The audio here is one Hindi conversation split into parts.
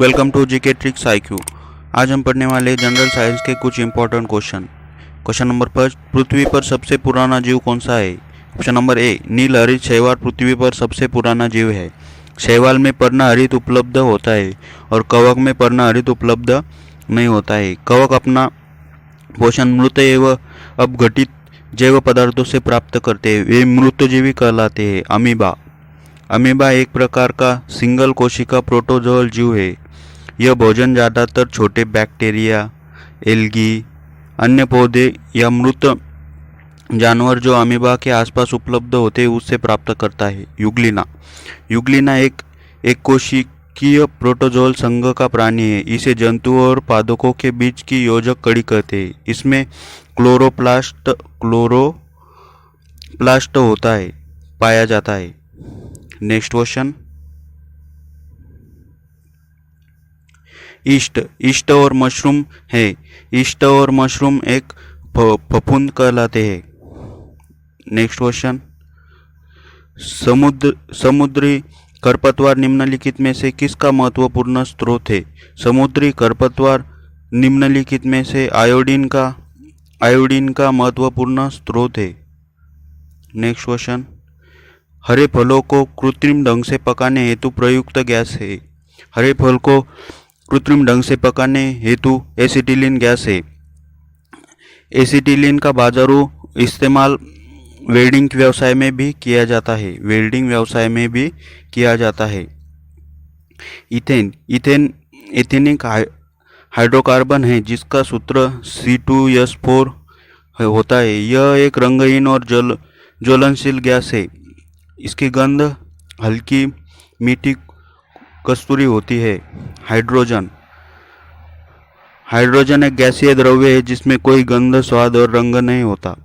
Welcome to GK tricks IQ। आज हम पढ़ने वाले जनरल साइंस के कुछ important question. Question number first, पृथ्वी पर सबसे पुराना जीव कौन सा है? ऑप्शन नंबर ए, नील हरित शैवाल पृथ्वी पर सबसे पुराना जीव है। शैवाल में पर्णहरित उपलब्ध होता है और कवक में पर्णहरित उपलब्ध नहीं होता है। कवक अपना पोषण मृत एवं अपघटित जैव पदार्थों से प्राप्त करते हैं, वे मृतजीवी कहलाते हैं। अमीबा एक प्रकार का सिंगल कोशिका प्रोटोजोअल जीव है। यह भोजन ज़्यादातर छोटे बैक्टीरिया, एल्गी, अन्य पौधे या मृत जानवर जो अमीबा के आसपास उपलब्ध होते हैं उससे प्राप्त करता है। युग्लिना एक कोशिकीय प्रोटोजोअल संघ का प्राणी है। इसे जंतुओं और पादपों के बीच की योजक कड़ी कहते हैं। इसमें क्लोरोप्लास्ट होता है पाया जाता है। नेक्स्ट क्वेश्चन, ईस्ट और मशरूम है। ईस्ट और मशरूम एक फफूंद कहलाते हैं। नेक्स्ट क्वेश्चन, समुद्री खरपतवार निम्नलिखित में से किसका महत्वपूर्ण स्रोत है? समुद्री खरपतवार निम्नलिखित में से आयोडीन का महत्वपूर्ण स्रोत है। नेक्स्ट क्वेश्चन, हरे फलों को कृत्रिम ढंग से पकाने हेतु प्रयुक्त गैस है। हरे फल को कृत्रिम ढंग से पकाने हेतु एसिटिलीन गैस है। एसिटिलीन का बाजारू इस्तेमाल वेल्डिंग व्यवसाय में भी किया जाता है। इथेन एथेनिक हाइड्रोकार्बन है जिसका सूत्र C2H4 होता है। यह एक रंगहीन और ज्वलनशील गैस है। इसकी गंध हल्की मीठी कस्तूरी होती है। हाइड्रोजन एक गैसीय द्रव्य है जिसमें कोई गंध, स्वाद और रंग नहीं होता।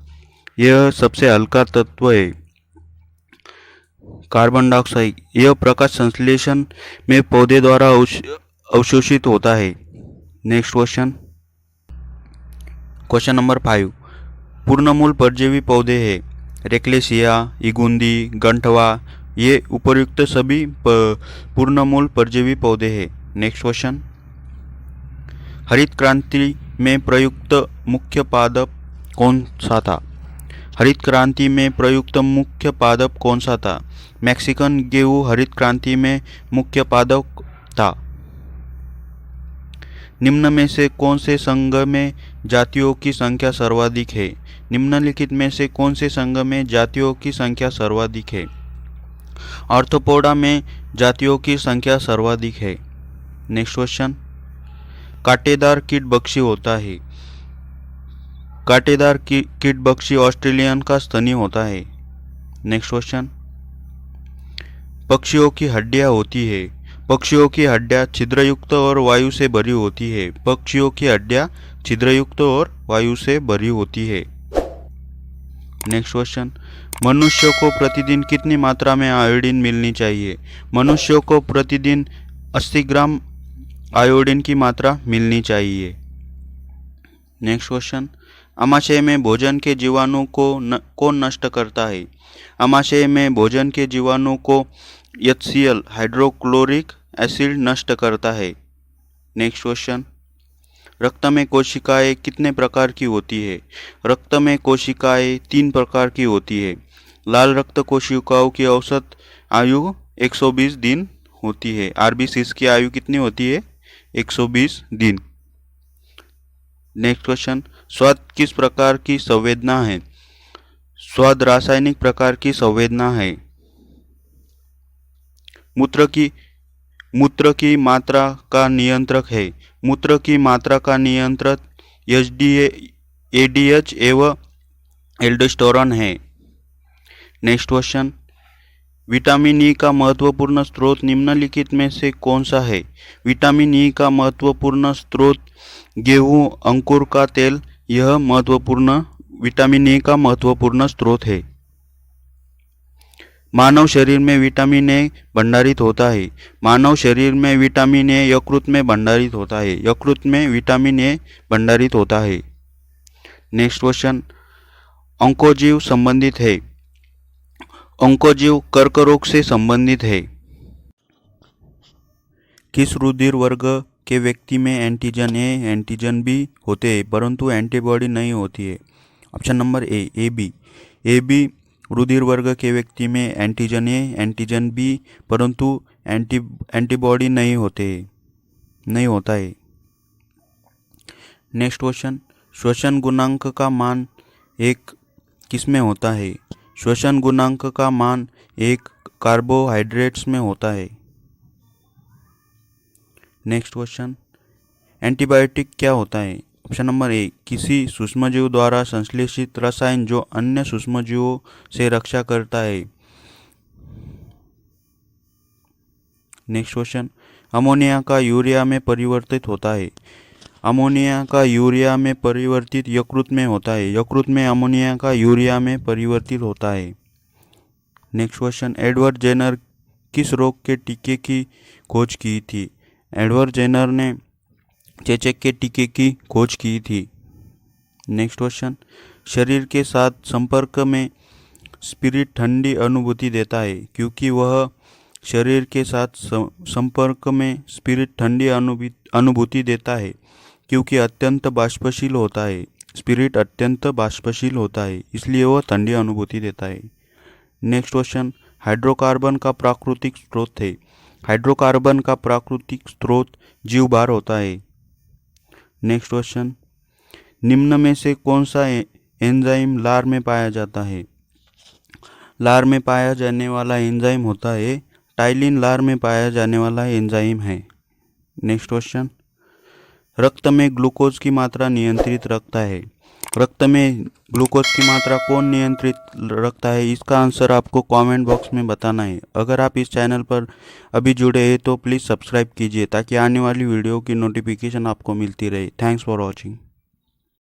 यह सबसे हल्का तत्व है। कार्बन डाइऑक्साइड, यह प्रकाश संश्लेषण में पौधे द्वारा अवशोषित होता है। नेक्स्ट क्वेश्चन नंबर 5, पूर्णमूल परजीवी पौधे हैं। रेक्लेशिया, इगुंदी, गंठवा, ये उपर्युक्त सभी पूर्णमूल परजीवी पौधे हैं। नेक्स्ट क्वेश्चन, हरित क्रांति में प्रयुक्त मुख्य पादप कौन सा था? हरित क्रांति में प्रयुक्त मुख्य पादप कौन सा था? मैक्सिकन गेहूं हरित क्रांति में मुख्य पादप था। निम्न में से कौन से संघ में जातियों की संख्या सर्वाधिक है? निम्नलिखित में से कौन से संघ में जातियों की संख्या सर्वाधिक है? आर्थ्रोपोडा में जातियों की संख्या सर्वाधिक है। नेक्स्ट क्वेश्चन, कांटेदार कीटभक्षी होता है। कांटेदार कीटभक्षी ऑस्ट्रेलियन का स्तनी होता है। नेक्स्ट क्वेश्चन, पक्षियों की हड्डियां होती है। पक्षियों की हड्डियां छिद्रयुक्त और वायु से भरी होती है। पक्षियों की हड्डियां छिद्रयुक्त और वायु से भरी होती है। नेक्स्ट क्वेश्चन, मनुष्य को प्रतिदिन कितनी मात्रा में आयोडीन मिलनी चाहिए? मनुष्य को प्रतिदिन 80 ग्राम आयोडीन की मात्रा मिलनी चाहिए। नेक्स्ट क्वेश्चन, आमाशय में भोजन के जीवाणु को कौन नष्ट करता है? आमाशय में भोजन के जीवाणु को HCl हाइड्रोक्लोरिक एसिड नष्ट करता है। नेक्स्ट क्वेश्चन, रक्त में कोशिकाएं कितने प्रकार की होती है? रक्त में कोशिकाएं 3 प्रकार की होती है। लाल रक्त कोशिकाओं की औसत आयु 120 दिन होती है। RBCs की आयु कितनी होती है? 120 दिन। नेक्स्ट क्वेश्चन, स्वाद किस प्रकार की संवेदना है? स्वाद रासायनिक प्रकार की संवेदना है। मूत्र की मात्रा का नियंत्रक है। मूत्र की मात्रा का नियंत्रक ADH एवं एल्डोस्टेरोन है। नेक्स्ट क्वेश्चन, विटामिन ई का महत्वपूर्ण स्रोत निम्नलिखित में से कौन सा है? विटामिन ई का महत्वपूर्ण स्रोत गेहूं अंकुर का तेल, यह विटामिन ई का महत्वपूर्ण स्रोत है। मानव शरीर में विटामिन ए भंडारित होता है। मानव शरीर में विटामिन ए यकृत में भंडारित होता है। यकृत में विटामिन ए भंडारित होता है। नेक्स्ट क्वेश्चन, ऑन्कोजीव संबंधित है। ऑन्कोजीव कर्क रोग से संबंधित है। किस रुधिर वर्ग के व्यक्ति में एंटीजन ए एंटीजन बी होते हैं परंतु एंटीबॉडी नहीं होती है? Option number A B. A B रुधिर वर्ग के व्यक्ति में एंटीजन ए एंटीजन बी परंतु एंटीबॉडी नहीं होता है। नेक्स्ट क्वेश्चन, श्वसन गुणांक का मान एक किसमें होता है? श्वसन गुणांक का मान एक कार्बोहाइड्रेट्स में होता है। नेक्स्ट क्वेश्चन, एंटीबायोटिक क्या होता है? ऑप्शन नंबर ए, किसी सूक्ष्मजीव द्वारा संश्लेषित रसायन जो अन्य सूक्ष्मजीवों से रक्षा करता है। नेक्स्ट क्वेश्चन, अमोनिया का यूरिया में परिवर्तित होता है। अमोनिया का यूरिया में परिवर्तित यकृत में होता है। यकृत में अमोनिया का यूरिया में परिवर्तित होता है। नेक्स्ट क्वेश्चन, एडवर्ड जेनर किस रोग के टीके की खोज की थी? एडवर्ड जेनर ने चेचक के टीके की खोज की थी। नेक्स्ट क्वेश्चन, शरीर के साथ संपर्क में स्पिरिट ठंडी अनुभूति देता है क्योंकि वह शरीर के साथ संपर्क में स्पिरिट ठंडी अनुभूति देता है क्योंकि अत्यंत बाष्पशील होता है। स्पिरिट अत्यंत बाष्पशील होता है इसलिए वह ठंडी अनुभूति देता है। नेक्स्ट क्वेश्चन, हाइड्रोकार्बन का प्राकृतिक स्रोत है। हाइड्रोकार्बन का प्राकृतिक स्रोत जीवभार होता है। नेक्स्ट क्वेश्चन, निम्न में से कौन सा एंजाइम लार में पाया जाता है? लार में पाया जाने वाला एंजाइम होता है टाइलिन। लार में पाया जाने वाला एंजाइम है। नेक्स्ट क्वेश्चन, रक्त में ग्लूकोज की मात्रा नियंत्रित रखता है। रक्त में ग्लूकोज की मात्रा कौन नियंत्रित रखता है? इसका आंसर आपको कमेंट बॉक्स में बताना है। अगर आप इस चैनल पर अभी जुड़े हैं तो प्लीज़ सब्सक्राइब कीजिए ताकि आने वाली वीडियो की नोटिफिकेशन आपको मिलती रहे। Thanks for watching.